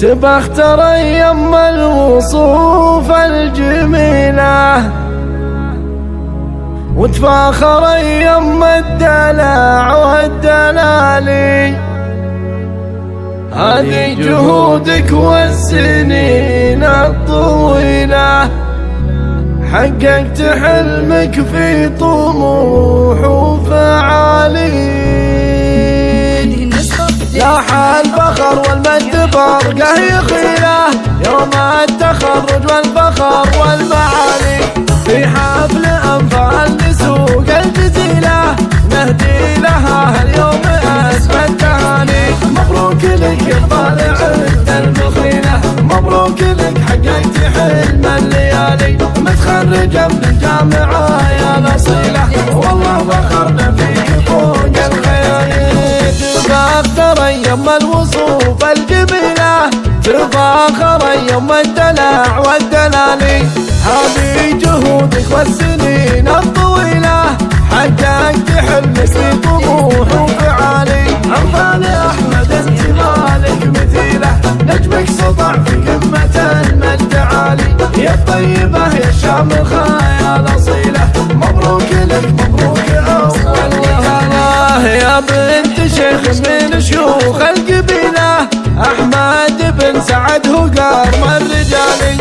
تبختر يم الوصوف الجميلة وتفاخر يم الدلع والدلالي. هذه جهودك والسنين الطويلة، حققت حلمك في طموح وفعالي. لاح الفخر والمجد فرقه يخيله يوم التخرج والفخر والمعالي. في حفل أنفال لسوق الجزيلة نهدي لها اليوم أسمى التهاني. مبروك لك يا طالع المخيلة، مبروك لك حققت حلم الليالي. متخرجة من الجامعة يا نصيلة، والله فخرنا فيك فوق الخيال. تفاخر يم الوصوف الجميلة، تفاخر يم الدلع والدلالي. هذه جهودك والسنين الطويلة، حققت حلمك في طموح وفعالي. أنفال أحمد انت مالك مثيله، نجمك سطع في قمة المجد عالي. يا الطيبة يا الشامخة يا الأصيلة، مبروك لك مبروك أول وهلا. يا بنت شيخ من شيوخ القبيلة، أحمد بن سعد هو قرم الرجالي.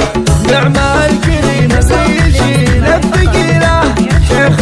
نعم الكريم سيشيل الثقيلة، شيخ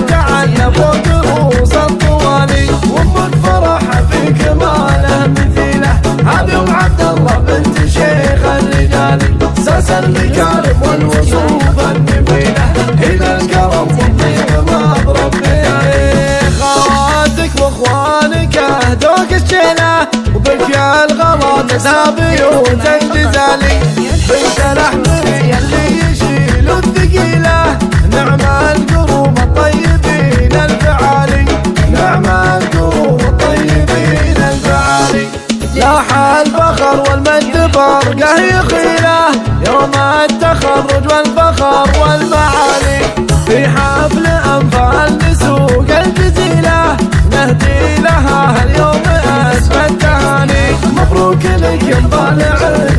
تعلى فوق رؤوس الطوالي. وامك فرحة في كماله مثيله، هذه ام عبد الله بنت شيخ الرجالي. ساس المكارم والوصوف النبيلة، هنا الكرم والطيب مضرب مثالي. خواتك واخوانك اهدوك الشيلة، وبك يا الغلا نسى بيوتك جزالي. بنت الاحمري اللي يشيلوا الثقيلة، نعم القروب الطيبين الفعالي. نعم القروب الطيبين الفعالي. لاح الفخر والمجد فرقه يخيله يوم التخرج والفخر والمعالي. في حفل أنفال لسوق الجزيلة نهدي لها اليوم أسمى التهاني. مبروك لك يا طالع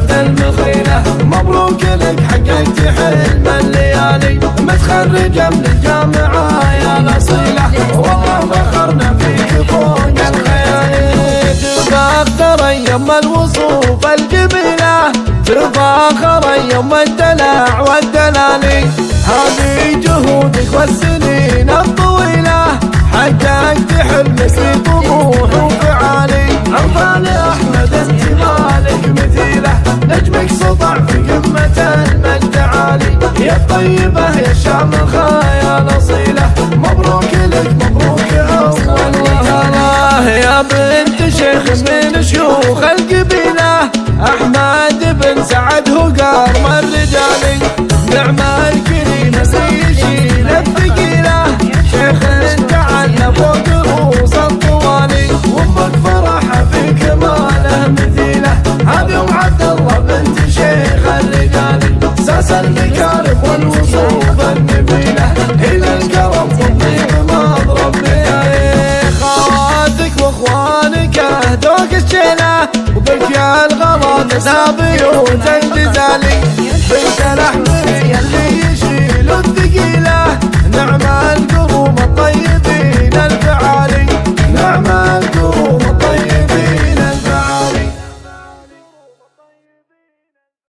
المخيلة، مبروك لك حققت حلم الليالي. متخرجة من الجامعة يا نصيلة، والله فخرنا فيك فوق الخيال. تفاخر يم الوصوف الجميلة، تفاخر يم الدلع والدلالي. هذه جهودك والسنين الطويلة، حققت حلمك في طموح وفعالي. أنفال أحمد انت مالك مثيله، نجمك سطع في قمة المجد عالي. يا الطيبة يا الشامخة يا الأصيلة، مبروك لك مبروك أول وهلا. يا بنت شيخ من شيوخ القبيلة، أحمد بن سعد هو قرم الرجالي. نعم الكريم سيشيل الثقيلة، شيخ تعلى فوق رؤوس الطوالي. وامك فرحة في كماله مثيله، هذه ام عبد الله بنت شيخ الرجالي. ساس المكارم والوصوف النبيلة، هنا الكرم والطيب مضرب مثالي. خواتك واخوانك اهدوك الشيلة، وبك يا الغلا نسى بيوتك